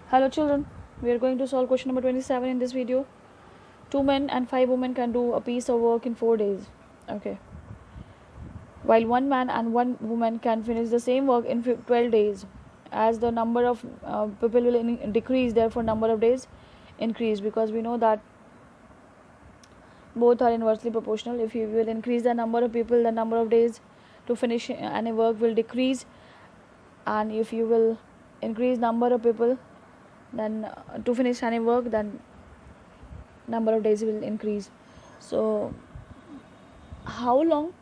Hello children, we are going to solve question number 27 in this video. 2 men and 5 women can do a piece of work in 4 days. Okay. While 1 man and 1 woman can finish the same work in 12 days. As the number of people will decrease, therefore number of days increase, because we know that both are inversely proportional. If you will increase the number of people, the number of days to finish any work will decrease, and if you will increase number of people, then to finish any work, then number of days will increase. So how long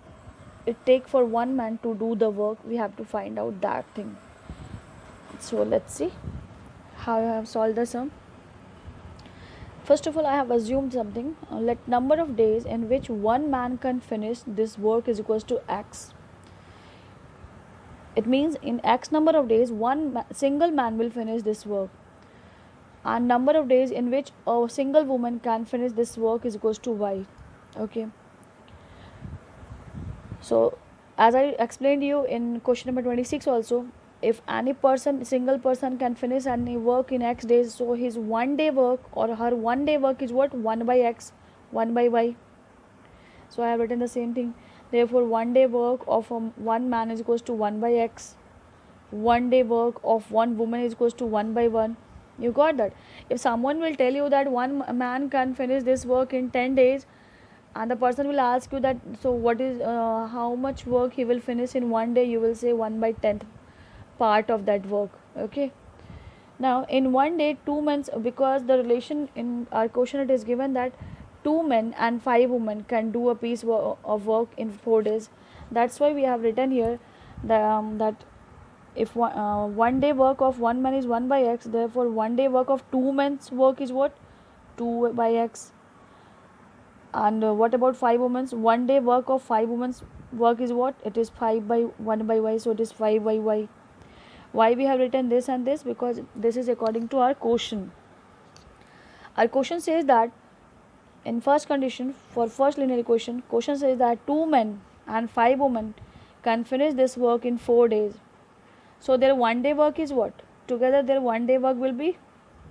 it take for 1 man to do the work, we have to find out that thing. So let's see how I have solved the sum. First of all, I have assumed something. Let number of days in which 1 man can finish this work is equals to x. It means in x number of days, single man will finish this work, and number of days in which a single woman can finish this work is equals to y. Okay. So as I explained you in question number 26 also, if any single person can finish any work in x days, so his 1 day work or her 1 day work is what? 1 by x, 1 by y. So I have written the same thing. Therefore 1 day work of 1 man is equals to 1 by x. 1 day work of 1 woman is equals to 1 by 1. You got that? If someone will tell you that 1 man can finish this work in 10 days, and the person will ask you that, so what is how much work he will finish in 1 day, you will say 1 by 10th part of that work. Okay. Now in 1 day 2 men, because the relation in our question it is given that 2 men and 5 women can do a piece of work in 4 days. That's why we have written here that if 1 day work of 1 man is 1 by x, therefore 1 day work of 2 men's work is what? 2 by x. And what about 5 women's? 1 day work of 5 women's work is what? It is 5 by 1 by y, so it is 5 by y. Why we have written this and this? Because this is according to our question. Our question says that in first condition, for first linear equation, question says that 2 men and 5 women can finish this work in 4 days. So their 1 day work is what? Together their 1 day work will be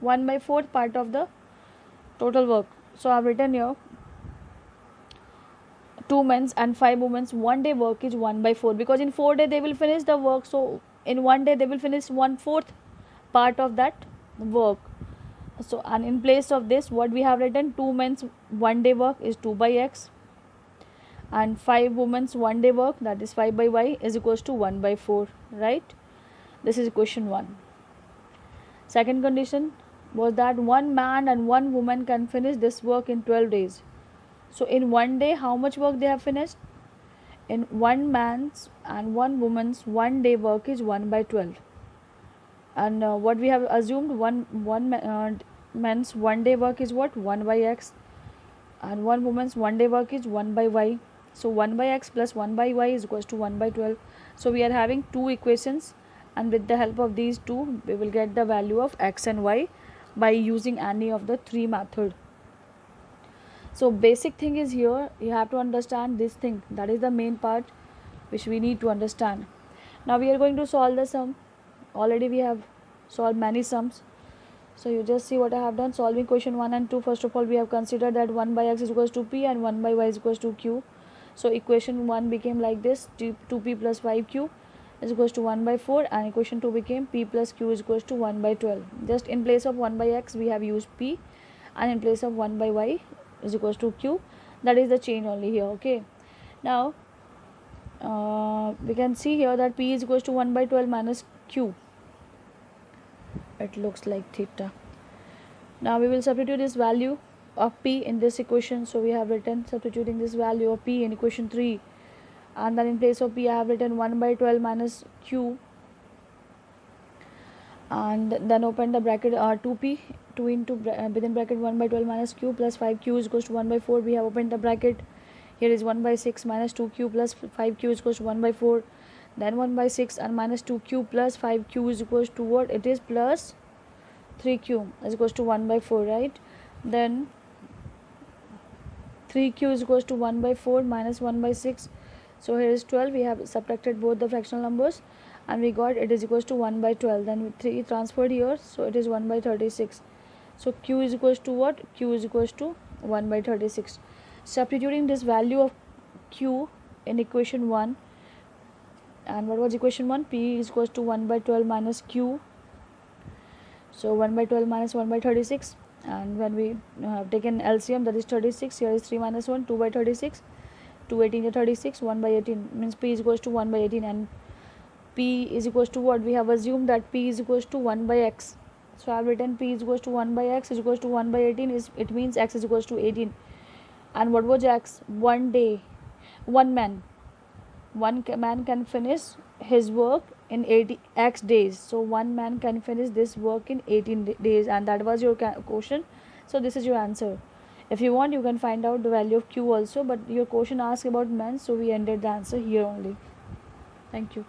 1 by 4th part of the total work. So I have written here 2 men's and 5 women's 1 day work is 1 by 4, because in 4 days they will finish the work. So in 1 day they will finish 1/4 part of that work. So and in place of this, what we have written, 2 men's 1 day work is 2 by x, and 5 women's 1 day work, that is 5 by y, is equals to 1 by 4. Right? This is question 1. Second condition was that 1 man and 1 woman can finish this work in 12 days. So in 1 day, how much work they have finished? In 1 man's and 1 woman's 1 day work is 1 by 12. And what we have assumed, one man's 1 day work is what? 1 by x, and 1 woman's 1 day work is 1 by y. So 1 by x plus 1 by y is equals to 1 by 12. So we are having 2 equations, and with the help of these 2, we will get the value of x and y by using any of the 3 method. So basic thing is here, you have to understand this thing. That is the main part which we need to understand. Now we are going to solve the sum. Already we have solved many sums. So you just see what I have done. Solving question 1 and 2. First of all, we have considered that 1 by x is equals to p and 1 by y is equals to q. So equation 1 became like this: 2p plus 5q is equals to 1 by 4, and equation 2 became p plus q is equals to 1 by 12. Just in place of 1 by x we have used p, and in place of 1 by y is equals to q. That is the change only here. Okay. Now we can see here that p is equals to 1 by 12 minus q. It looks like theta. Now we will substitute this value of p in this equation. So we have written substituting this value of p in equation 3, and then in place of p I have written 1 by 12 minus q, and then open the bracket 2p, 2 into within bracket 1 by 12 minus q plus 5q is equals to 1 by 4. We have opened the bracket. Here is 1 by 6 minus 2q plus 5q is equals to 1 by 4. Then 1 by 6 and minus 2q plus 5q is equals to what? It is plus 3q is equals to 1 by 4, right? Then 3q is equals to 1 by 4 minus 1 by 6. So here is 12. We have subtracted both the fractional numbers, and we got it is equals to 1 by 12. Then 3 transferred here, so it is 1 by 36. So q is equals to what? Q is equals to 1 by 36. Substituting this value of q in equation 1, and what was equation 1? P is equals to 1 by 12 minus q. So 1 by 12 minus 1 by 36, and when we have taken LCM, that is 36. Here is 3 minus 1, 2 by 36. 2 18 is 36. 1 by 18 means P is equals to 1 by 18, and P is equals to what? We have assumed that P is equals to 1 by x. So I have written P is equals to 1 by x is equals to 1 by 18. It means x is equals to 18. And what was x? One day, one man can finish his work in 80 x days. So one man can finish this work in 18 days, and that was your question. So this is your answer. If you want, you can find out the value of q also, but your question asked about men, so we ended the answer here only. Thank you.